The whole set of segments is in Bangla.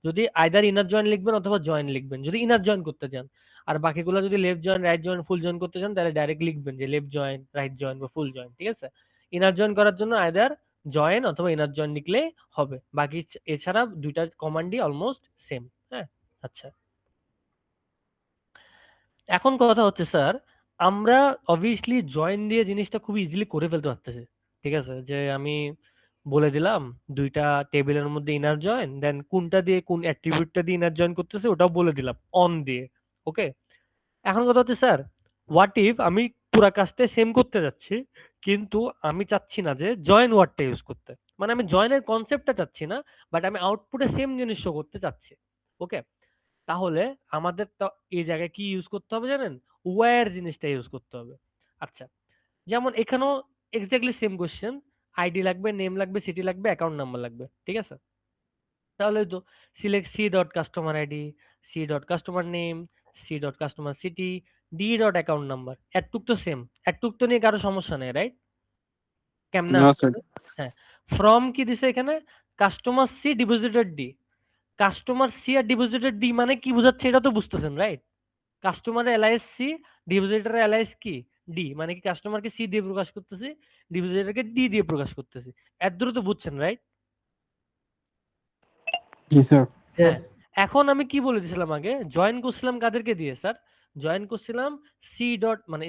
যদি আইদার ইনার জয়েন লিখবেন অথবা জয়েন লিখবেন যদি ইনার জয়েন করতে চান। আর বাকিগুলো যদি লেফট জয়েন, রাইট জয়েন, ফুল জয়েন করতে চান তাহলে ডাইরেক্ট লিখবেন যে লেফট জয়েন, রাইট জয়েন বা ফুল জয়েন। ঠিক আছে? ইনার জয়েন করার জন্য আইদার জয়েন অথবা ইনার জয়েন লিখলেই হবে। বাকি এছাড়া দুইটা কমান্ডই অলমোস্ট সেম। হ্যাঁ, আচ্ছা। এখন কথা হচ্ছে স্যার, আমরা অবভিয়াসলি জয়েন দিয়ে জিনিসটা খুব ইজিলি করে ফেলতে পারতেছি। ঠিক আছে? যে আমি বলে দিলাম দুইটা টেবিলের মধ্যে ইনার জয়েন, দেন কোনটা দিয়ে কোন অ্যাট্রিবিউটটা দিয়ে ইনার জয়েন করতেছে ওটাও বলে দিলাম অন দিয়ে। ওকে, এখন কথা হচ্ছে স্যার, হোয়াট ইফ আমি পুরা কাজটা সেম করতে যাচ্ছি, কিন্তু আমি চাচ্ছি না যে জয়েন ওয়ার্ডটা ইউজ করতে, মানে আমি জয়েনের কনসেপ্টটা চাচ্ছি না, বাট আমি আউটপুটে সেম জিনিস শো করতে চাচ্ছি। ওকে, তাহলে আমাদের তো এই জায়গায় কি ইউজ করতে হবে জানেন? ওয়্যার জিনিসটা ইউজ করতে হবে। আচ্ছা, যেমন এখানেও এক্স্যাক্টলি সেম কোশ্চেন, আইডি লাগবে, নেম লাগবে, সিটি লাগবে, অ্যাকাউন্ট নাম্বার লাগবে। ঠিক আছে? তাহলে তো select C dot customer ID, C dot customer name, C dot customer city, D dot account number. এতটুক তো সেম, এতটুক তো নিয়ে কারো সমস্যা নেই, রাইট? কেমনে না স্যার। আসতেছে? হ্যাঁ, ফ্রম কি দিছে এখানে? Customer C deposited D. Customer C আর ডিপোজিটেড ডি মানে কি বোঝাচ্ছে এটা তো বুঝতেছেন, রাইট? কাস্টমারের এলআইএস সি, ডিপোজিটরের এলআইএস কি? ডি। মানে কি কাস্টমারকে সি দিয়ে প্রকাশ করতেছি, ডিপোজিটরকে ডি দিয়ে প্রকাশ করতেছি। এত দ্রুত তো বুঝছেন, রাইট? জি স্যার। হ্যাঁ, এখন আমি কি বলে দিয়েছিলাম আগে? জয়েন করছিলাম কাদেরকে দিয়ে স্যার? জয়েন করছিলাম সি ডট, মানে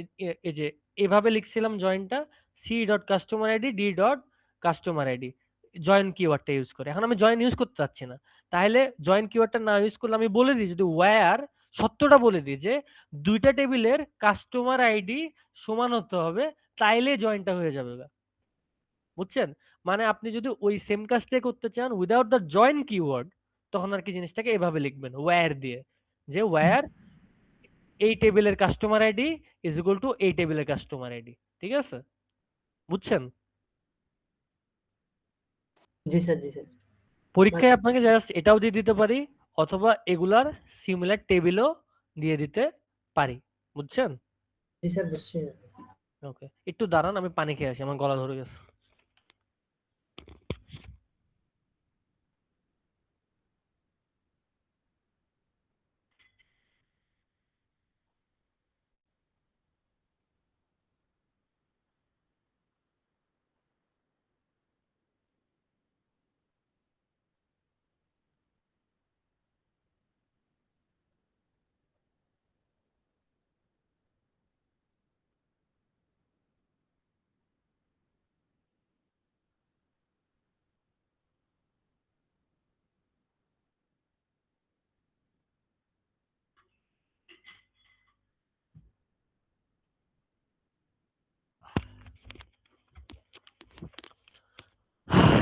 এই যে এভাবে লিখছিলাম জয়েনটা, C dot customer ID, D dot customer ID, join কিওয়ার্ডটা ইউজ করে। এখন আমি জয়েন ইউজ করতে চাচ্ছি না, তাহলে জয়েন কিওয়ার্ডটা না ইউজ করলে আমি বলে দিই যদি ওয়্যার সত্যটা বলে দিই যে দুইটা টেবিলের কাস্টমার আইডি সমান হতে হবে, তাইলে জয়েনটা হয়ে যাবে। বুঝছেন? মানে আপনি যদি ওই সেম কাজটাই করতে চান উইদাউট দ্য জয়েন কিওয়ার্ড, তখন আর কি জিনিসটাকে এভাবে লিখবেন ওয়্যার দিয়ে, যে ওয়্যার এই টেবিলের customer ID is equal two এই টেবিলের কাস্টমার আইডি। ঠিক আছে? বুঝছেন? জি স্যার, জি স্যার। পরীক্ষায় আপনাকে জাস্ট এটাও দিয়ে দিতে পারি, অথবা এগুলার সিমিলার টেবিলও দিয়ে দিতে পারি। বুঝছেন? জি স্যার, বুঝছি। ওকে, একটু দাঁড়ান, আমি পানি খেয়ে আসি, আমার গলা ধরে গেছে।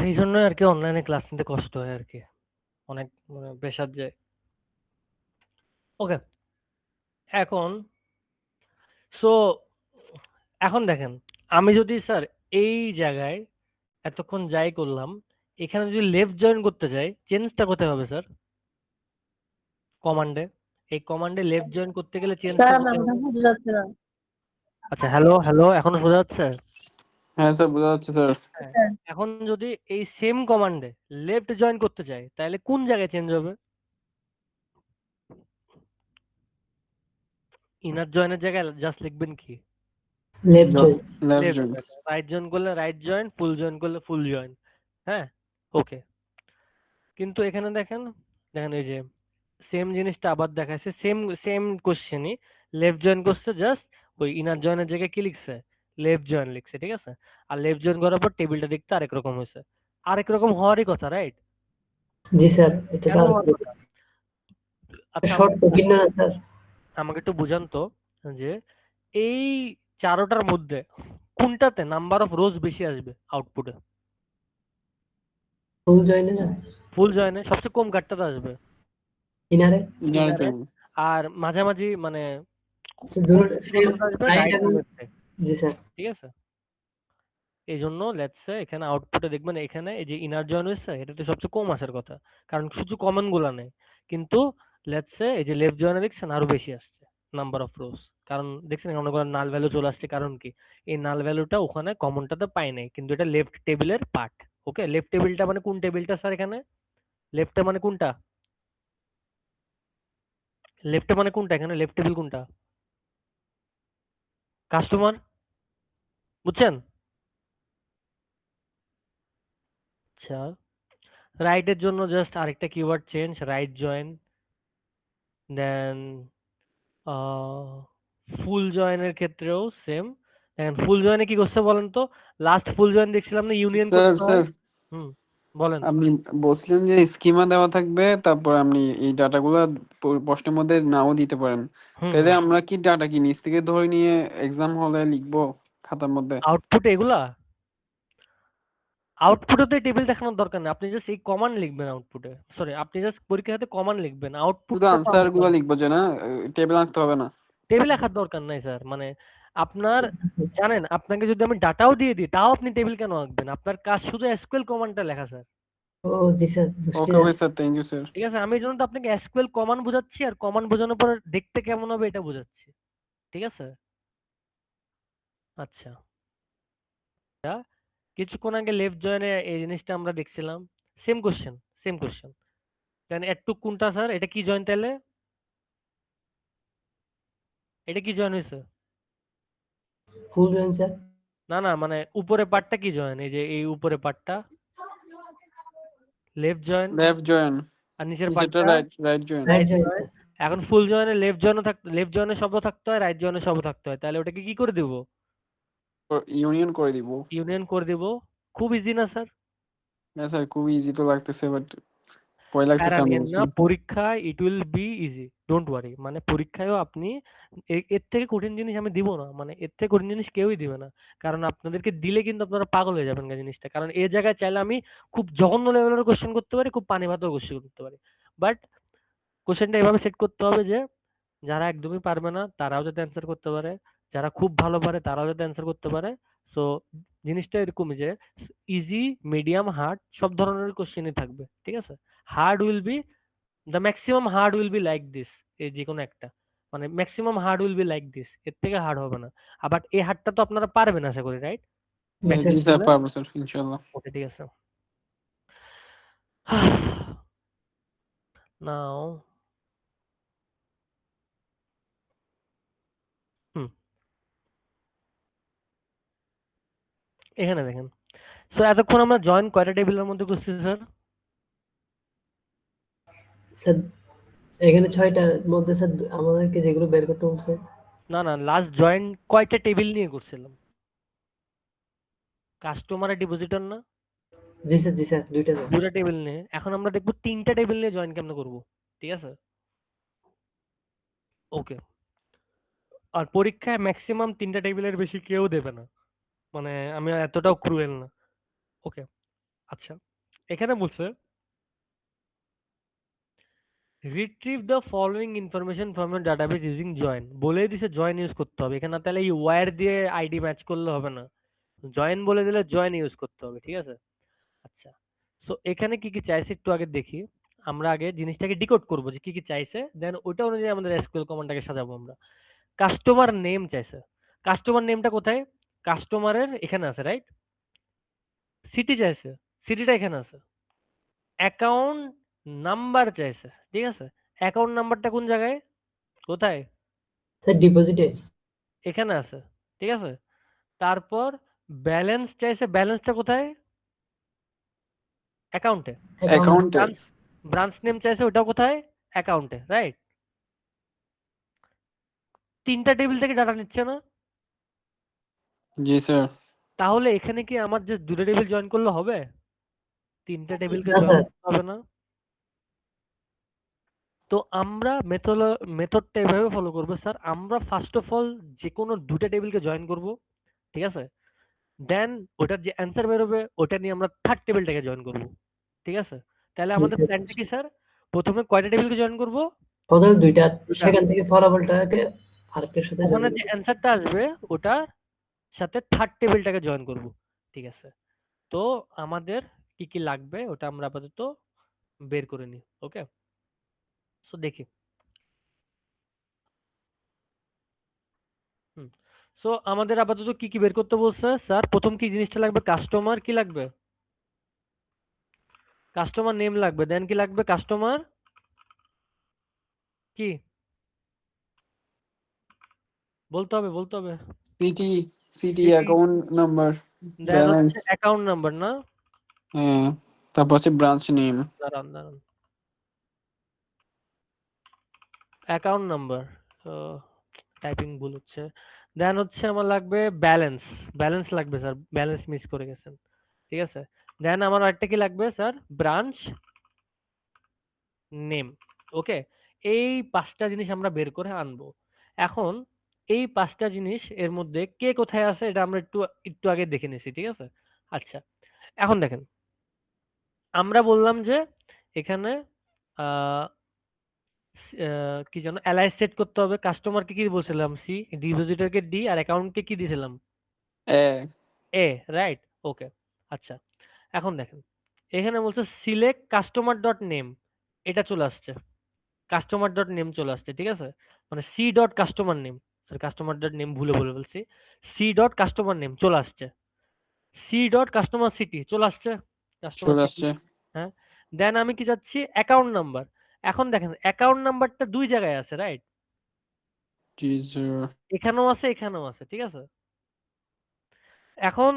এই জন্যই আর কি অনলাইনে ক্লাস নিতে কষ্ট হয় আর কি, অনেক মানে প্রেশার যায়। ওকে, এখন সো এখন দেখেন, আমি যদি স্যার এই জায়গায় এতক্ষণ যাই করলাম, এখানে যদি লেফট জয়েন করতে যাই, চেঞ্জটা কোথায় হবে স্যার? কমান্ডে। এই কমান্ডে লেফট জয়েন করতে গেলে চেঞ্জটা স্যার, কোথায় আমার হবে? কথা বোঝা যাচ্ছে না। আচ্ছা, হ্যালো হ্যালো, এখনো শোনা যাচ্ছে? হ্যাঁ স্যার, বোঝা যাচ্ছে স্যার। হ্যাঁ, স্যার, এখন যদি এই সেম কমান্ডে লেফট জয়েন করতে চাই তাহলে কোন জায়গায় চেঞ্জ হবে? ইনার জয়েনের জায়গায় জাস্ট লিখবেন কি? Left join. Left left join. Join. Right join করলে রাইট জয়েন, ফুল জয়েন করলে ফুল জয়েন। হ্যাঁ, ওকে। কিন্তু এখানে দেখেন, দেখেন এই যে সেম জিনিসটা আবার দেখাচ্ছে, সেম সেম কোশ্চেনই, লেফট জয়েন করছে, জাস্ট ওই ইনার জয়েনের জায়গায় কি লিখছে? লেফট জয়েন লিখছে। ঠিক আছে? আর লেফট জয়েন করার পর টেবিলটা দেখতে আরেক রকম হয়েছে। আরেক রকম হওয়ারই কথা, রাইট? জি স্যার, এটা তো কেন আর হওয়ার কথা? আচ্ছা, শর্ত ভিন্ন না স্যার। আমাকে একটু বুঝান তো, যে এই চারোটার মধ্যে কোনটাতে নাম্বার অফ রোজ বেশি আসবে আউটপুটে? ফুল জয়েনে না, ফুল জয়েনে সবচেয়ে কম কাটটাতে আসবে ইনারে। ইনারে, আর মাঝামাঝি মানে দুটো সেম, আসবে রাইট রাইট এবং লেফটে। জি স্যার। ঠিক আছে? এই জন্য লেটস সে এখানে আউটপুটে দেখবেন, এখানে এই যে ইনার জয়েন হয়েছে এটাতে সবচেয়ে কম আসার কথা, কারণ শুধু কমন গুলা নেই। কিন্তু লেটস সে এই যে লেফট জয়েনে দেখছেন আরো বেশি আসছে নাম্বার অফ রোজ, কারণ দেখছেন অনেক নাল ভ্যালু চলে আসছে। কারণ কি? এই নাল ভ্যালুটা ওখানে কমনটাতে পাই নাই, কিন্তু এটা লেফট টেবিলের পার্ট। ওকে, লেফট টেবিলটা মানে কোন টেবিলটা স্যার? এখানে লেফটে মানে কোনটা? লেফটে মানে কোনটা, এখানে লেফট টেবিল কোনটা? কাস্টমার, বুঝছেন? আচ্ছা, রাইটের জন্য জাস্ট আরেকটা কিওয়ার্ড চেঞ্জ, রাইট জয়েন। দেন ফুল জয়েনের ক্ষেত্রেও সেম। দেখেন ফুল জয়েনে কি করছে বলেন তো, লাস্ট ফুল জয়েন দেখছিলাম না ইউনিয়ন স্যার করতে হয়। স্যার হুম, বলেন। আপনি বলছিলেন যে স্কিমা দেওয়া থাকবে, তারপর আপনি এই ডাটাগুলো প্রশ্নের মধ্যে নাও দিতে পারেন। হুম তাহলে হুম আমরা কি ডাটা কি নিচ থেকে ধরে নিয়ে এক্সাম হলে লিখবো খাতার মধ্যে? আউটপুট এগুলা, আউটপুটে তো টেবিল দেখানোর দরকার নেই, আপনি জাস্ট এই কমান্ড লিখবেন আউটপুটে, সরি আপনি জাস্ট পরীক্ষাতে কমান্ড লিখবেন, শুধু আউটপুটটা তো আনসার আমার গুলো দরকার। লিখবো যে না, টেবিল আনতে হবে না? টেবিল লেখার দরকার নাই স্যার, মানে আপনার, জানেন আপনাকে যদি আমি ডাটাও দিয়ে দিই তাও আপনি টেবিল কেন আঁকবেন, আপনার কাজ শুধু এসকিউএল কমান্ডটা লেখা স্যার। ও জি স্যার, বুঝছি okay sir. Okay sir, thank you sir. ঠিক আছে, আমি এই জন্য তো আপনাকে এসকিউএল কমান্ড বোঝাচ্ছি, আর কমান্ড বোঝানোর পর দেখতে কেমন হবে এটা বোঝাচ্ছি। ঠিক আছে, আচ্ছা। কিছুক্ষণ আগে লেফট জয়েনে এই জিনিসটা আমরা দেখছিলাম, সেম কোশ্চেন, সেম কোশ্চেন। দেন একটু কোনটা স্যার, এটা কি জয়েন তাহলে, এটা কি জয়েন হয়েছে? ফুল জয়েন স্যার। না না, মানে উপরে পার্টটা কি জয়েন, এই যে এই উপরে পার্টটা লেফট জয়েন, লেফট জয়েন, আর নিচের নিচেরটা পার্টটা right right join. Right right join join. Sir. এখন ফুল জয়েনে লেফট জয়েনও লেফট জয়েনের শব্দ থাকতে হয়, রাইট জয়েনের শব্দ থাকতে হয়, তাহলে ওটাকে কি করে দিব? ইউনিয়ন করে দিব। ইউনিয়ন করে দিব। খুব ইজি না স্যার? হ্যাঁ স্যার, খুব ইজি তো লাগতেছে, বাট ভয় লাগতেছে প্যারা আমি নিয়েন বলছি। না, পরীক্ষায় it will be easy, don't worry. মানে পরীক্ষায়ও আপনি এর থেকে কঠিন জিনিস আমি দিব না, মানে এর থেকে কঠিন জিনিস কেউই দিবে না। কারণ আপনাদেরকে দিলে কিন্তু আপনারা পাগল হয়ে যাবেন গা জিনিসটা, কারণ এই জায়গায় চাইলে আমি খুব জঘন্য লেভেলের কোশ্চেন করতে পারি, খুব পানি ভাতের কোশ্চেন করতে পারি। বাট কোশ্চেনটা এভাবে সেট করতে হবে যে যারা একদমই পারবে না তারাও যাতে অ্যান্সার করতে পারে, যারা খুব ভালো পারে তারাও যাতে অ্যান্সার করতে পারে। সো জিনিসটা এরকমই যে ইজি, মিডিয়াম, হার্ড সব ধরনের কোশ্চেনই থাকবে। ঠিক আছে, hard will be, the maximum hard will be like this, এই যে কোনো একটা, মানে maximum hard will be like this, এর থেকে হার্ড হবে না। আবার এই হার্ডটা তো আপনারা পারবেন আশা করি, রাইট? জি স্যার। জি স্যার, পারবো স্যার ইনশাল্লাহ। ওকে, ঠিক আছে। নাও, হুম, এখানে দেখেন। সো এতক্ষণ আমরা জয়েন কয়টা টেবিলের মধ্যে করছি স্যার? স্যার এখানে 6টার মধ্যে স্যার আমাদেরকে যেগুলো বের করতে বলছে। না না, লাস্ট জয়েন কয়টা টেবিল নিয়ে করছিলাম? কাস্টমার আর ডিপোজিটর না, জি স্যার, জি স্যার, 2টা স্যার। দুটা টেবিল নিয়ে। এখন আমরা দেখবো তিনটা টেবিল নিয়ে জয়েন কেমনে করবো। ঠিক আছে, ওকে। আর পরীক্ষায় ম্যাক্সিমাম তিনটা টেবিলের বেশি কেউ দেবে না, মানে আমি এতটাও ক্রুয়েল না। ওকে, আচ্ছা। এখানে বলছে retrieve the following information from your database using join, বলেই দিছে জয়েন ইউজ করতে হবে এখানে, তাহলে এই ওয়্যার দিয়ে আইডি ম্যাচ করলে হবে না, জয়েন বলে দিলে জয়েন ইউজ করতে হবে। ঠিক আছে, আচ্ছা। সো এখানে কি কি চাইছে একটু আগে দেখি, আমরা আগে জিনিসটাকে ডিকোড করবো যে কি কি চাইছে, দেন ওইটা অনুযায়ী আমাদের এসকিউএল কমান্ডটাকে সাজাবো আমরা। কাস্টমার নেম চাইছে, কাস্টমার নেমটা কোথায়? কাস্টমারের এখানে আছে, রাইট? সিটি চাইছে, সিটিটা এখানে আছে। অ্যাকাউন্ট নাম্বার চাইছে, ঠিক আছে, অ্যাকাউন্ট নাম্বারটা কোন জায়গায়, কোথায়? স্যার ডিপোজিটে। এখানে আছে, ঠিক আছে। তারপর ব্যালেন্স চাইছে, ব্যালেন্সটা কোথায়? অ্যাকাউন্টে। অ্যাকাউন্ট। অ্যাকাউন্টে। ব্রাঞ্চ, ব্রাঞ্চ নেম চাইছে, ওটাও কোথায়? অ্যাকাউন্টে, রাইট? তিনটা টেবিল থেকে ডাটা নিচ্ছে না? জি স্যার। তাহলে এখানে কি আমার যে দুটো টেবিল জয়েন করলে হবে? তিনটা টেবিলকে না জয়েন স্যার। করতে হবে না? তো আমরা মেথডটা এভাবে ফলো করবো স্যার, আমরা ফার্স্ট অফ অল যে কোনো দুটো টেবিলকে জয়েন করব, ঠিক আছে। দেন ওটার যে অ্যান্সার বেরোবে ওটা নিয়ে আমরা থার্ড টেবিলটাকে জয়েন করব, ঠিক আছে। তাহলে জি আমাদের স্যার। প্ল্যানটা কি স্যার? প্রথমে কয়টা টেবিলকে জয়েন করব? প্রথমে 2টা, দুটা। সেখান থেকে ফলাফলটাকে আরেকটার সাথে ওখানে জয়েন যে করব। অ্যান্সারটা আসবে ওটার সাথে থার্ড টেবিলটাকে জয়েন করব, ঠিক আছে। তো আমাদের কি কি লাগবে ওটা আমরা আপাতত বের করে নিই, ওকে। সো দেখি, হুম। সো আমাদের আপাতত কি কি বের করতে বলছে স্যার? প্রথম কি জিনিসটা লাগবে? কাস্টমার কি লাগবে? কাস্টমার নেম লাগবে, দেন কি লাগবে? কাস্টমার কি বলতে হবে সিটি সিটি অ্যাকাউন্ট নাম্বার, দেন ব্যালেন্স, হচ্ছে অ্যাকাউন্ট নাম্বার না, হ্যাঁ, তারপর হচ্ছে ব্রাঞ্চ নেম। দাঁড়ান অ্যাকাউন্ট নাম্বার, তো টাইপিং ভুল হচ্ছে। দেন হচ্ছে আমার লাগবে ব্যালেন্স লাগবে স্যার, ব্যালেন্স মিস করে গেছেন, ঠিক আছে। দেন আমার আরেকটা কি লাগবে স্যার, ব্রাঞ্চ নেম। ওকে, এই 5টা জিনিস আমরা বের করে আনবো। এখন এই 5টা জিনিস এর মধ্যে কে কোথায় আছে এটা আমরা একটু একটু আগে দেখে নিছি, ঠিক আছে। আচ্ছা, এখন দেখেন, আমরা বললাম যে এখানে আহ কি যেন অ্যালাইস সেট করতে হবে, কাস্টমারকে কি বলছিলাম সি, ডিপোজিটরকে ডি, আর অ্যাকাউন্টকে কি দিয়েছিলাম এ এ, রাইট। ওকে, আচ্ছা, এখন দেখেন এখানে বলছে সিলেক্ট কাস্টমার ডট নেম, এটা চলে আসছে, কাস্টমার ডট নেম চলে আসছে, ঠিক আছে। মানে C dot customer name, sorry customer dot name ভুলে বলে বলছি, সি ডট কাস্টমার নেম চলে আসছে, সি ডট কাস্টমার সিটি চলে আসছে, কাস্টমার চলে সিটি। আসছে। হ্যাঁ, দেন আমি কি যাচ্ছি অ্যাকাউন্ট নাম্বার। এখন দেখেন অ্যাকাউন্ট নাম্বারটা 2 জায়গায় আছে, রাইট, জি স্যার। এখানেও আছে এখানেও আছে, ঠিক আছে। এখন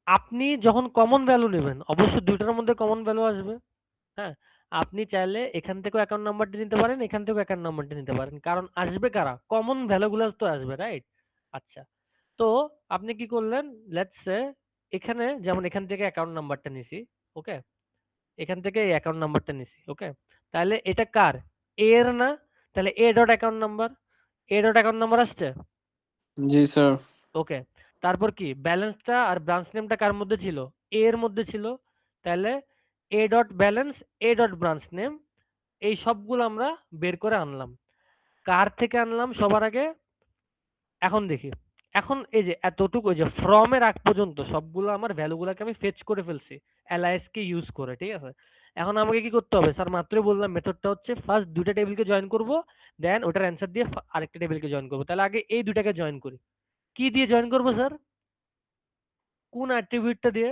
আপনি যখন কমন ভ্যালু নেবেন অবশ্যই দুইটার মধ্যে কমন ভ্যালু আসবে। হ্যাঁ, আপনি চাইলে এখান থেকেও অ্যাকাউন্ট নাম্বারটা নিতে পারেন, এখান থেকেও অ্যাকাউন্ট নাম্বারটা নিতে পারেন, কারণ আসবে কারা, কমন ভ্যালুগুলো তো আসবে, রাইট। আচ্ছা, তো আপনি কি করলেন, লেটস সে এখানে যেমন এখান থেকে অ্যাকাউন্ট নাম্বারটা নিছি, ওকে, এখান থেকে এই অ্যাকাউন্ট নাম্বারটা নিছি, ওকে, তাহলে এটা কার, এ এর না, তাহলে A dot account number, A dot account number আসছে, জি স্যার। ওকে। তারপর কি ব্যালেন্সটা আর ব্রাঞ্চ নেমটা কার মধ্যে ছিল, এ এর মধ্যে ছিল, তাহলে A dot balance, A dot branch name, এই সবগুলো আমরা বের করে আনলাম। কার থেকে আনলাম সবার আগে, এখন দেখি, এখন এই যে এতটুকু, ওই যে ফ্রম এর আগ পর্যন্ত সবগুলো আমার ভ্যালুগুলোকে আমি ফেচ করে ফেলছি এলআইএস কে ইউজ করে, ঠিক আছে। এখন আমাকে কি করতে হবে, স্যার মাত্রই বললাম মেথডটা হচ্ছে ফার্স্ট দুইটা টেবিলকে জয়েন করব, দেন ওটার অ্যান্সার দিয়ে আরেকটা টেবিলকে জয়েন করব। তাহলে আগে এই দুটাকে জয়েন করি, কি দিয়ে জয়েন করব স্যার, কোন অ্যাট্রিবিউটটা দিয়ে,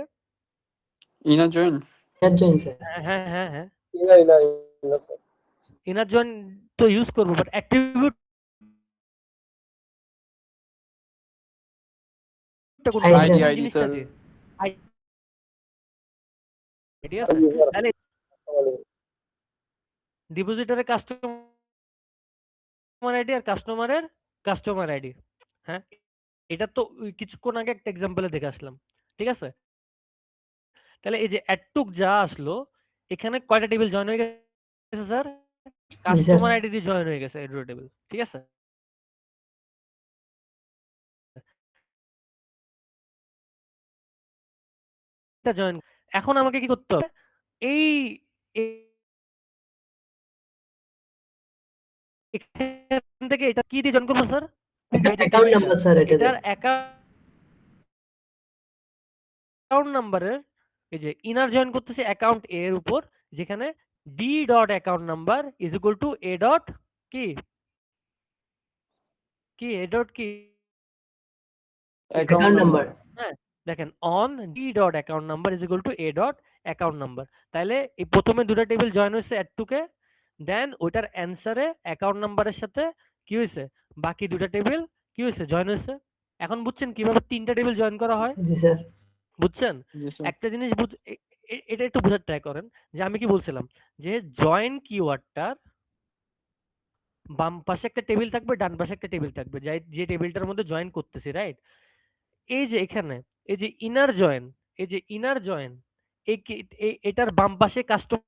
ইনার জয়েন। হ্যাঁ জয়েন স্যার। হ্যাঁ, inner inner inner sir. Inner join তো ইউজ করবো, বাট অ্যাট্রিবিউটটা কোনটা আইডি দিয়ে, আইডি স্যার। কোন আইডি জিনিসটা স্যার। দিয়ে, ঠিক আছে। তাহলে ডিপোজিটরের কাস্টমার আইডি আর কাস্টমার আইডি, হ্যাঁ, এটা তো ওই কিছুক্ষণ আগে একটা এক্সাম্পলে দেখে আসলাম, ঠিক আছে। তাহলে এই যে এটুক যা আসলো, এখানে কয়টা টেবিল জয়েন হয়ে গেছে স্যার, জি স্যার। কাস্টমার আইডি দিয়ে জয়েন হয়ে গেছে এডুরো টেবিল, ঠিক আছে। এটা জয়েন, এখন আমাকে কি করতে হবে, এই এখান থেকে এটা কি দিয়ে জয়েন করবো স্যার, অ্যাকাউন্ট নাম্বার স্যার এটা এটার অ্যাকাউন্ট নাম্বারের, এই যে ইনার জয়েন করতেছি অ্যাকাউন্ট এ এর উপর, যেখানে D dot account number is equal two A dot কি কি এ ডট কি অ্যাকাউন্ট অ্যাকাউন্ট নাম্বার। নাম্বার। হ্যাঁ, দেখেন on D dot account number is equal two A dot account number. তাহলে এই প্রথমে দুটো টেবিল জয়েন হয়েছে অ্যাড টুকে, দেন ওইটার অ্যান্সারে অ্যাকাউন্ট নাম্বারের সাথে কি হয়েছে, বাকি দুটো টেবিল কি হয়েছে, জয়েন হয়েছে। এখন বুঝছেন কিভাবে 3টা টেবিল জয়েন করা হয়, জি স্যার। বুঝছেন। জি স্যার। একটা জিনিস এটা একটু বোঝার ট্রাই করেন, যে আমি কি বলছিলাম, যে জয়েন কিওয়ার্ডটার বাম পাশে একটা টেবিল থাকবে, ডান পাশে একটা টেবিল থাকবে, যে টেবিলটার মধ্যে জয়েন করতেছি, রাইট। এই যে এখানে এই যে ইনার জয়েন, এই যে ইনার জয়েন, এটার বাম পাশে কাস্টমার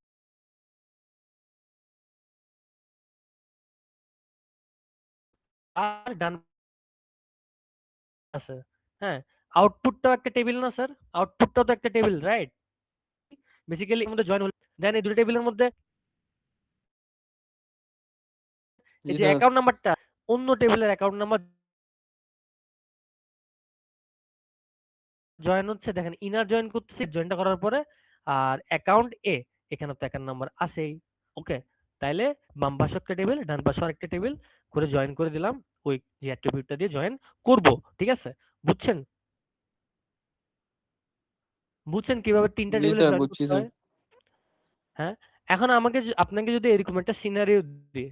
আর ডান আছে, হ্যাঁ, আউটপুটটাও একটা টেবিল না স্যার, আউটপুটটাও তো একটা টেবিল, রাইট। বেসিক্যালি এর মধ্যে জয়েন হল, দেন এই দুটো টেবিলের মধ্যে জি এই যে স্যার। অ্যাকাউন্ট নাম্বারটা অন্য টেবিলের অ্যাকাউন্ট নাম্বার জয়েন হচ্ছে, দেখেন ইনার জয়েন করতেছি, জয়েনটা করার পরে আর অ্যাকাউন্ট এ, এখানে তো অ্যাকাউন্ট নাম্বার আছেই, ওকে। তাইলে বাম পাশে একটা টেবিল, ডান পাশে আরেকটা টেবিল করে জয়েন করে দিলাম, ওই যে অ্যাট্রিবিউটটা দিয়ে জয়েন করব, ঠিক আছে। বুঝছেন, বুঝছেন কিভাবে 3টা জি টেবিলে স্যার, জয়েন বুঝছি করতে স্যার। হয়। হ্যাঁ, এখন আপনাকে যদি এরকম একটা সিনারিও দিই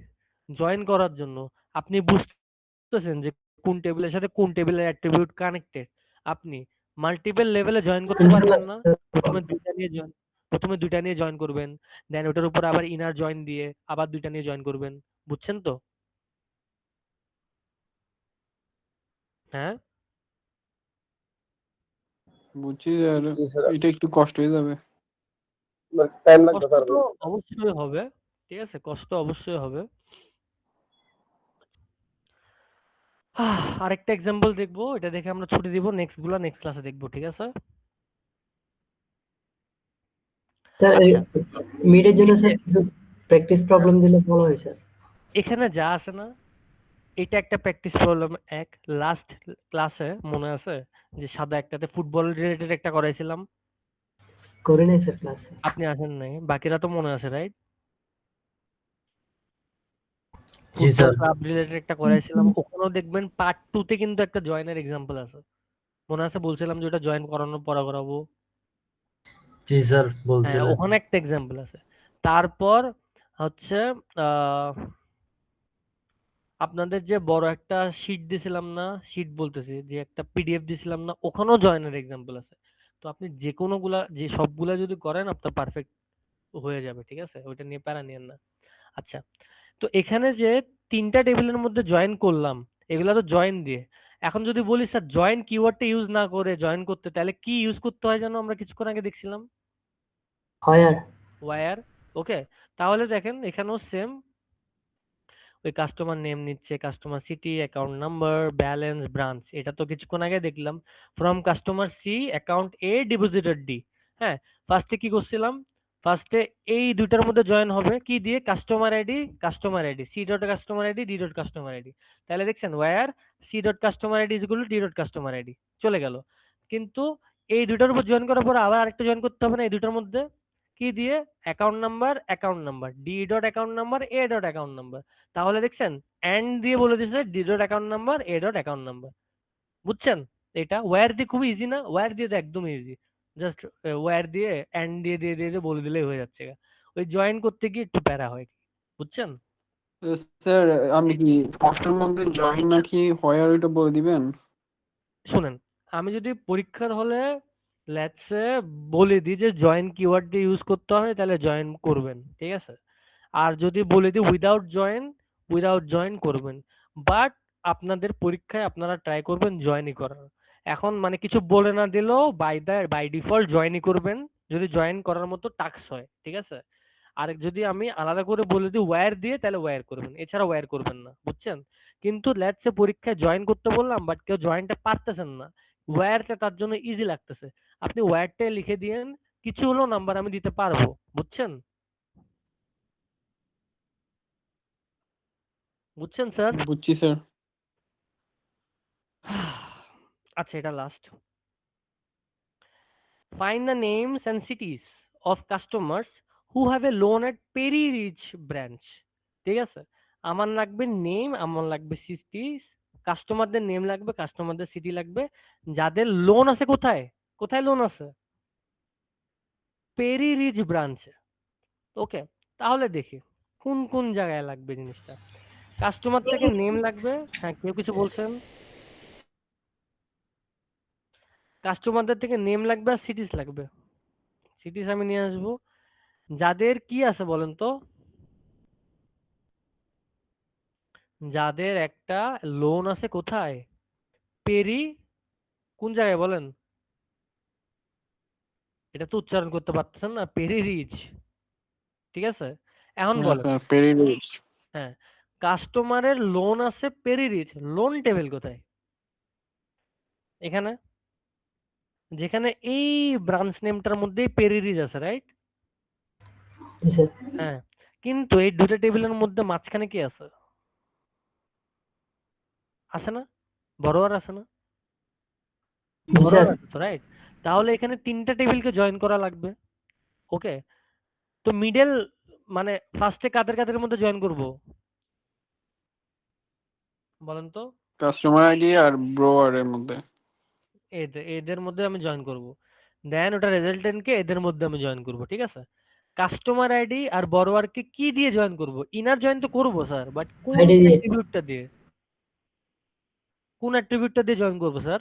জয়েন করার জন্য, আপনি বুঝতে বুঝতেছেন যে কোন টেবিলের সাথে কোন টেবিলের অ্যাট্রিবিউট কানেক্টেড। আপনি মাল্টিপল লেভেলে জয়েন করতে পারবেন না। প্রথমে দুইটা নিয়ে জয়েন করবেন, দেন ওটার উপর আবার ইনার জয়েন দিয়ে আবার দুইটা নিয়ে জয়েন করবেন। বুঝছেন তো? হ্যাঁ, বুঝছি আর জি স্যার, এটা একটু কষ্ট হয়ে যাবে। টাইম লাগবে কষ্ট স্যার। তো অবশ্যই হবে, ঠিক আছে, কষ্ট অবশ্যই হবে। আরেকটা এক্সাম্পল দেখবো, এটা দেখে আমরা ছুটি দিব, নেক্সট ক্লাসে দেখবো, ঠিক আছে? স্যার আচ্ছা, মিডের জন্য এই যে স্যার কিছু প্র্যাকটিস প্রবলেম দিলে ভালো হয় স্যার। এখানে যা আছে না, এটা একটা প্র্যাকটিস প্রবলেম। লাস্ট ক্লাসে মনে আছে যে সাদা একটাতে ফুটবল রিলেটেড একটা করাইছিলাম, করে নাই স্যার ক্লাসে। আপনি আসেন নাই, বাকিরা তো মনে আছে রাইট? জি ফুটবল স্যার। ক্লাব রিলেটেড একটা করাইছিলাম, ওখানেও দেখবেন পার্ট 2 তে কিন্তু একটা জয়েনের এক্সাম্পল আছে। মনে আছে বলছিলাম যে ওটা জয়েন করানোর পরে করাবো। জি স্যার হ্যাঁ, বলছিলেন। ওখানে একটা এক্সাম্পল আছে। তারপর হচ্ছে আহ আপনাদের যে বড় একটা শিট দিছিলাম না, শিট বলতেছি যে একটা পিডিএফ দিছিলাম না, ওখানেও জয়েনের এক্সাম্পল আছে। তো আপনি যে কোনোগুলা যে সবগুলা যদি করেন আপনার পারফেক্ট হয়ে যাবে, ঠিক আছে? ওইটা নিয়ে প্যারা নিয়েন না। আচ্ছা, তো এখানে যে 3টা টেবিলের মধ্যে জয়েন করলাম, এগুলা তো জয়েন দিয়ে। এখন যদি বলি স্যার জয়েন কিওয়ার্ডটা ইউজ না করে জয়েন করতে, তাহলে কি ইউজ করতে হয় যেন আমরা কিছুক্ষণ আগে দেখছিলাম? হয় ওয়্যার। ওকে, তাহলে দেখেন এখানেও সেম, ওই কাস্টমার নেম নিচ্ছে, customer city, account number, balance, branch. এটা তো কিছুক্ষণ আগে দেখলাম। From customer C, account A, depositor D. হ্যাঁ, ফার্স্টে কি করছিলাম? ফার্স্টে এই দুইটার মধ্যে জয়েন হবে কি দিয়ে? Customer ID, C dot customer ID, D dot customer ID. তাহলে দেখছেন where C dot customer ID is equal to D dot customer ID, চলে গেল। কিন্তু এই দুইটার উপর জয়েন করার পর আবার আরেকটা জয়েন করতে হবে না এই দুইটার মধ্যে? কি দিয়ে? Account number, D dot account number, A dot account number. তাহলে দেখছেন এন্ড দিয়ে বলে দিছে D dot account number, A dot account number. বুঝছেন? এটা ওয়্যার দিয়ে খুবই ইজি না? ওয়্যার দিয়ে তো একদম ইজি। জাস্ট ওয়্যার দিয়ে এন্ড দিয়ে বলে দিলেই হয়ে যাচ্ছে গা। ওই জয়েন করতে গিয়ে একটু প্যারা হয়। বুঝছেন? স্যার আমি কি কষ্টের মধ্যে জয়েন নাকি হয় আর ওইটা বলে দিবেন? শুনেন, আমি যদি পরীক্ষার হলে লেটস সে বলে দিই যে জয়েন কিওয়ার্ড দিয়ে ইউজ করতে হয়, তাহলে জয়েন করবেন, ঠিক আছে? আর যদি বলে দিই উইদাউট জয়েন করবেন। বাট আপনাদের পরীক্ষায় আপনারা ট্রাই করবেন জয়েনই করার। এখন মানে কিছু বলে না দিলেও বাই ডিফল্ট জয়েনই করবেন, যদি জয়েন করার মতো টাস্ক হয়, ঠিক আছে? আর যদি আমি আলাদা করে বলে দিই ওয়্যার দিয়ে, তাহলে ওয়্যার করবেন, এছাড়া ওয়্যার করবেন না। বুঝছেন? কিন্তু লেটস সে পরীক্ষায় জয়েন করতে বললাম বাট কেউ জয়েনটা পারতেছেন না, ওয়্যারটা তার জন্য ইজি লাগতেছে, আপনি ওয়্যারটা লিখে দিয়েন, কিছু হলেও নাম্বার আমি দিতে পারবো। বুঝছেন? বুঝছেন স্যার? বুঝছি স্যার। আচ্ছা, এটা last. Find the names and cities of customers who have a loan at Perry Ridge branch. ঠিক আছে? আমার লাগবে নেম, আমার লাগবে সিটিস, কাস্টমারদের নেম লাগবে, কাস্টমারদের সিটি লাগবে, যাদের লোন আছে কোথায়? কোথায় লোন আছে? পেরি রিজ ব্রাঞ্চে। ওকে, তাহলে দেখি কোন কোন জায়গায় লাগবে জিনিসটা। কাস্টমার থেকে নেম লাগবে। হ্যাঁ, কেউ কিছু বলছেন? কাস্টমারদের থেকে নেম লাগবে আর সিটিস লাগবে। সিটিস আমি নিয়ে আসবো। যাদের কি আছে বলেন তো? যাদের একটা লোন আছে কোথায়? পেরি, কোন জায়গায় বলেন? এটা তো উচ্চারণ করতে পারতেছেন না, পেরি রিচ, ঠিক আছে? এখন হ্যাঁ বলেন। Sir, Perryridge. হ্যাঁ, কাস্টমারের লোন আছে পেরি রিচ, লোন টেবিল কোথায়? এখানে, যেখানে এই ব্রাঞ্চ নেমটার মধ্যেই পেরি রিচ আছে, রাইট? জি স্যার। হ্যাঁ, কিন্তু এই দুটো টেবিলের মধ্যে মাঝখানে কি আছে? আছে না? বড়োয়ার আছে না? জি স্যার। বড়োয়ার আছে তো, রাইট? তাহলে এখানে 3টা টেবিলকে জয়েন করা লাগবে। ওকে, তো মিডল মানে ফার্স্টে কাদের কাদের মধ্যে জয়েন করব বলেন তো? কাস্টমার আইডি আর ব্রোয়ার এর মধ্যে। এদের মধ্যে আমি জয়েন করব, দেন ওটা রেজাল্টেন্টকে এদের মধ্যে আমি জয়েন করব, ঠিক আছে? কাস্টমার আইডি আর বড়োয়ারকে কি দিয়ে জয়েন করব? ইনার জয়েন তো করব স্যার, বাট কোন আইডি দিয়ে। অ্যাট্রিবিউটটা দিয়ে? কোন অ্যাট্রিবিউটটা দিয়ে জয়েন করবো স্যার?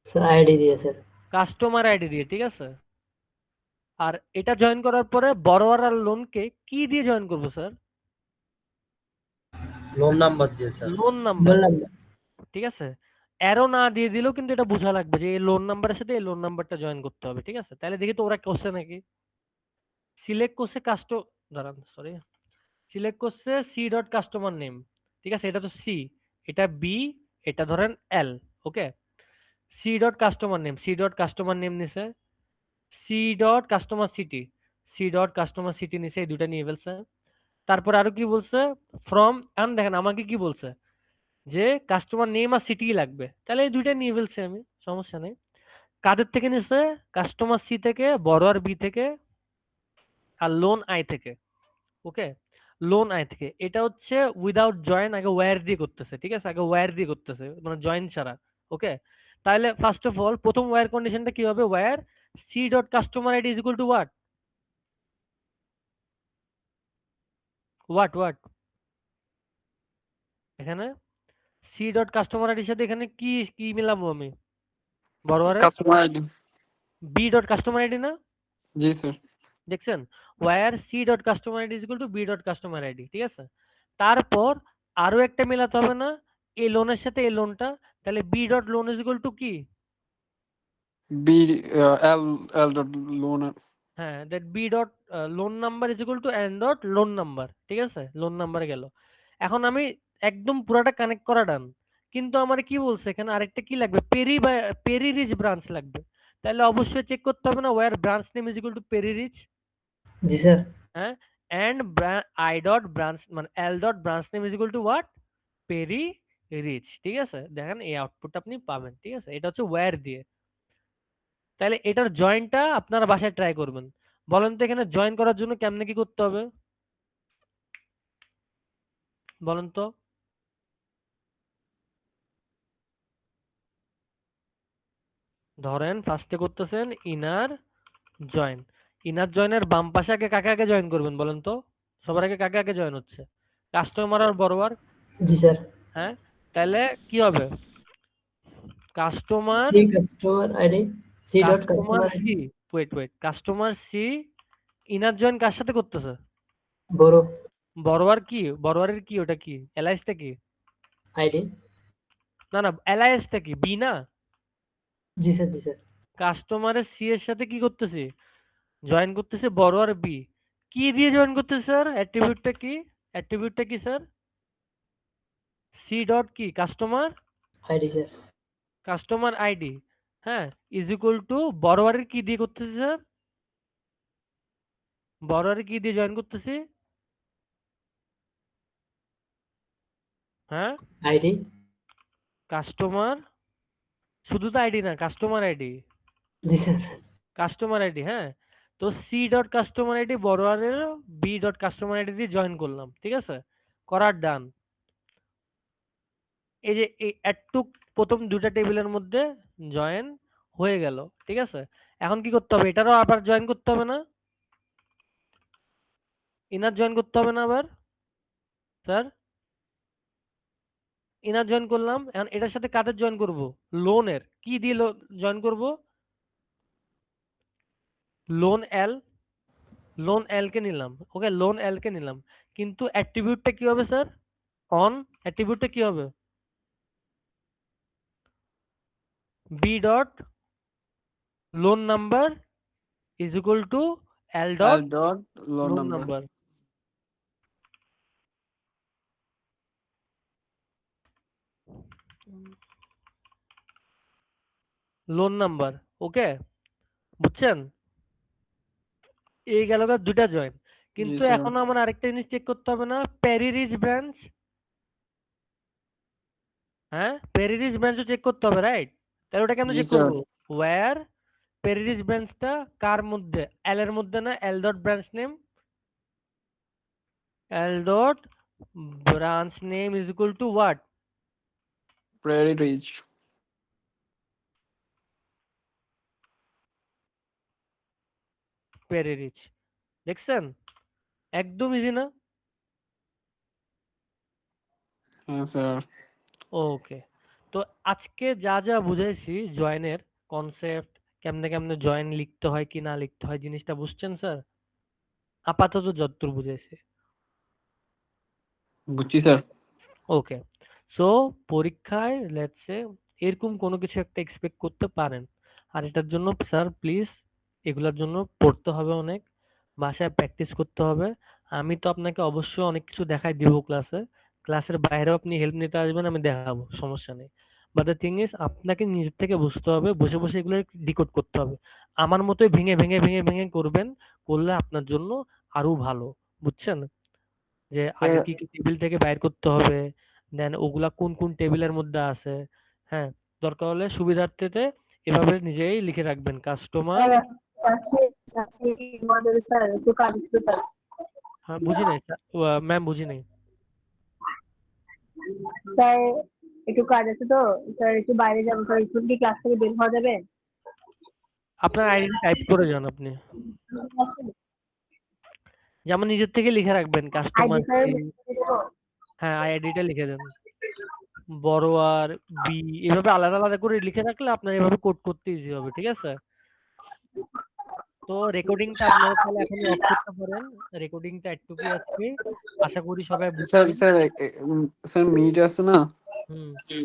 স্যার আইডি দিয়ে স্যার। কাস্টমার আইডি দিয়ে, ঠিক আছে। আর এটা জয়েন করার পরে বড়োয়ার আর লোনকে কি দিয়ে জয়েন করবো স্যার? লোন নাম্বার দিয়ে স্যার। লোন নাম্বার, বললাম ঠিক আছে। অ্যারো না দিয়ে দিলেও কিন্তু এটা বোঝা লাগবে যে এই লোন নাম্বারের সাথে এই লোন নাম্বারটা জয়েন করতে হবে, ঠিক আছে। তাহলে দেখি তো ওরা করছে নাকি। সিলেক্ট করছে দাঁড়ান সরি, সিলেক্ট করছে সি ডট কাস্টমার নেম, ঠিক আছে। এটা তো সি, এটা বি, এটা ধরেন L, okay. C dot customer name, C dot customer name নিছে, C dot customer city, C dot customer city নিছে, এই দুটা নিয়ে ফেলছে। তারপর আরো কি বলছে, ফ্রম, এখন দেখেন আমাকে কি বলছে যে কাস্টমার নেম আর সিটি লাগবে, তাহলে এই দুইটা নিয়ে ফেলছি আমি, সমস্যা নেই। কাদের থেকে নিছে? কাস্টমার সি থেকে, বড়োয়ার বি থেকে, আর লোন আই থেকে, ওকে। লোন আই থেকে এটা হচ্ছে উইদাউট জয়েন, আগে ওয়্যার দিয়ে করতেছে, ঠিক আছে, আগে ওয়্যার দিয়ে করতেছে মানে জয়েন ছাড়া, ওকে। তাহলে ফার্স্ট অফ অল প্রথম ওয়্যার কন্ডিশনটা কি হবে? Where C dot customer ID is equal to what what what এখানে সি ডট কাস্টমার আইডির সাথে এখানে কি কি মিলাবো আমি? বড়োয়ারে customer ID. B dot customer ID না? জি স্যার। দেখছেন, where C dot customer ID is equal to B dot customer ID, ঠিক আছে। তারপর আরো একটা মেলাতে হবে না এই লোনের সাথে এই লোনটা, তাহলে B dot loan is equal to কি? B L L dot loan. হ্যাঁ, that B dot loan number is equal to N dot loan number, ঠিক আছে। লোন নাম্বার গেল। এখন আমি একদম পুরাটা কানেক্ট করা ডান, কিন্তু আমার কি বলছে এখানে আরেকটা কি লাগবে? পেরি রিচ ব্রাঞ্চ লাগবে। তাহলে অবশ্যই চেক করতে হবে না where branch name is equal to Perryridge, ji sir. হ্যাঁ। এন্ড আই ডট ব্রাঞ্চ মানে L dot branch name is equal to what? Perryridge, ঠিক আছে। দেখেন এই আউটপুটটা আপনি পাবেন, ঠিক আছে। এটা হচ্ছে ওয়্যার দিয়ে। তাহলে এটার জয়েনটা আপনারা বাসায় ট্রাই করবেন। বলেন তো এখানে জয়েন করার জন্য কেমনে কি করতে হবে বলেন তো? ধরেন ফার্স্টে করতেছেন ইনার জয়েন, ইনার জয়েনের বাম পাশে আগে কাকে আগে জয়েন করবেন বলেন তো? সবার আগে কাকে আগে জয়েন হচ্ছে? কাস্টমার আর বড়োয়ার, জি স্যার। হ্যাঁ। তাহলে কি হবে? Customer C customer ID, C dot customer customer ID. C, wait customer C inner join কার সাথে করতেছে? বড় বড়োয়ার কি, বড়োয়ারের কি ওটা কি এলআইএসটা কি? আইডি। না না, এলআইএসটা কি বি না? জি স্যার, জি স্যার। কাস্টমারের সি এর সাথে কি করতেছে? জয়েন করতেছে বড়োয়ার বি। কি দিয়ে জয়েন করতেছে স্যার? অ্যাট্রিবিউটটা কি? অ্যাট্রিবিউটটা কি স্যার? সি ডট কি customer, ID sir. Customer ID, হ্যাঁ, ইজ ইকুয়াল টু বড়োয়ারের কি দিয়ে করতেছে স্যার? বড়োয়ারের কি দিয়ে জয়েন করতেছি? হ্যাঁ, আইডি। কাস্টমার, শুধু তো আইডি না, কাস্টমার আইডি, জি স্যার। কাস্টমার আইডি, হ্যাঁ। তো সি ডট কাস্টমার আইডি বড়োয়ারের বি ডট কাস্টমার আইডি দিয়ে জয়েন করলাম, ঠিক আছে। করার ডান। এই যে এই একটু প্রথম দুটা টেবিলের মধ্যে জয়েন হয়ে গেল, ঠিক আছে। এখন কি করতে হবে? এটারও আবার জয়েন করতে হবে না? ইনার জয়েন করতে হবে না আবার স্যার? ইনার জয়েন করলাম, এখন এটার সাথে কাদের জয়েন করব? লোনের কি দিয়ে জয়েন করব? লোন এল, লোন এল কে নিলাম, ওকে, লোন এল কে নিলাম। কিন্তু অ্যাট্রিবিউটটা কি হবে স্যার? অন, অ্যাট্রিবিউটটা কি হবে? B dot loan number is equal to L L dot dot loan loan number. Number. Loan number, okay, বুঝছেন? এই গেল দুটা জয়েন। জি কিন্তু স্যার। এখন আমার আরেকটা জিনিস চেক করতে হবে না? প্যারিরিজ ব্রাঞ্চ, হ্যাঁ, প্যারিরিজ ব্রাঞ্চও চেক করতে হবে, রাইট? তাহলে ওটা কেমন জি চেক স্যার। করবো? ওয়্যার প্যারিরিজ ব্রাঞ্চটা কার মধ্যে? এল এর মধ্যে না? L dot branch name, L dot branch name is equal to what? Perryridge. Perryridge. দেখছেন একদম ইজি না? হ্যাঁ স্যার। ওকে, তো আজকে যা যা বুঝাইছি জয়েনের কনসেপ্ট, কেমনে কেমনে জয়েন লিখতে হয় কি না লিখতে হয়, জিনিসটা বুঝছেন স্যার? আপাতত যতদূর বুঝাইছি। বুঝছি স্যার। ওকে, সো পরীক্ষায় লেটস সে এরকম কোনো কিছু একটা এক্সপেক্ট করতে পারেন। আর এটার জন্য স্যার প্লিজ এগুলোর জন্য পড়তে হবে অনেক, বাসায় প্র্যাকটিস করতে হবে। আমি তো আপনাকে অবশ্যই অনেক কিছু দেখাই দিব ক্লাসে, ক্লাসের বাইরেও আপনি হেল্প নিতে আসবেন, আমি দেখাবো, সমস্যা নেই। বাট দ্য থিং ইজ আপনাকে নিজের থেকে বুঝতে হবে, বসে বসে এগুলো ডিকোড করতে হবে। আমার মতোই ভেঙে ভেঙে ভেঙে ভেঙে করবেন, করলে আপনার জন্য আরো ভালো, বুঝছেন? যে আগে স্যার কি কি টেবিল থেকে বাইর করতে হবে, দেন ওগুলা কোন কোন টেবিলের মধ্যে আছে। হ্যাঁ, দরকার হলে সুবিধার্থেতে এভাবে নিজেই লিখে রাখবেন কাস্টমার। স্যার পাশে পাশে আমাদের স্যার একটু কাজ ছিল স্যার। হ্যাঁ বুঝি নাই ম্যাম, বুঝি নাই। স্যার একটু কাজ আছে তো স্যার, একটু বাইরে যাবো স্যার, একটু কি ক্লাস থেকে বের হওয়া যাবে? আপনার আইডি টাইপ করে যান আপনি, যেমন নিজের থেকে লিখে রাখবেন আইডি কাস্টমার। স্যার হ্যাঁ আইডিটা লিখে দেন, বড় আর বি এভাবে আলাদা আলাদা করে লিখে রাখলে আপনার এভাবে কোড করতে ইজি হবে, ঠিক আছে? তো রেকর্ডিংটা আপনারা তাহলে এখন অফ করতে পারেন, রেকর্ডিংটা একটুকুই আছে, আশা করি সবাই স্যার বুঝছেন। স্যার স্যার মিট আছে না? হুম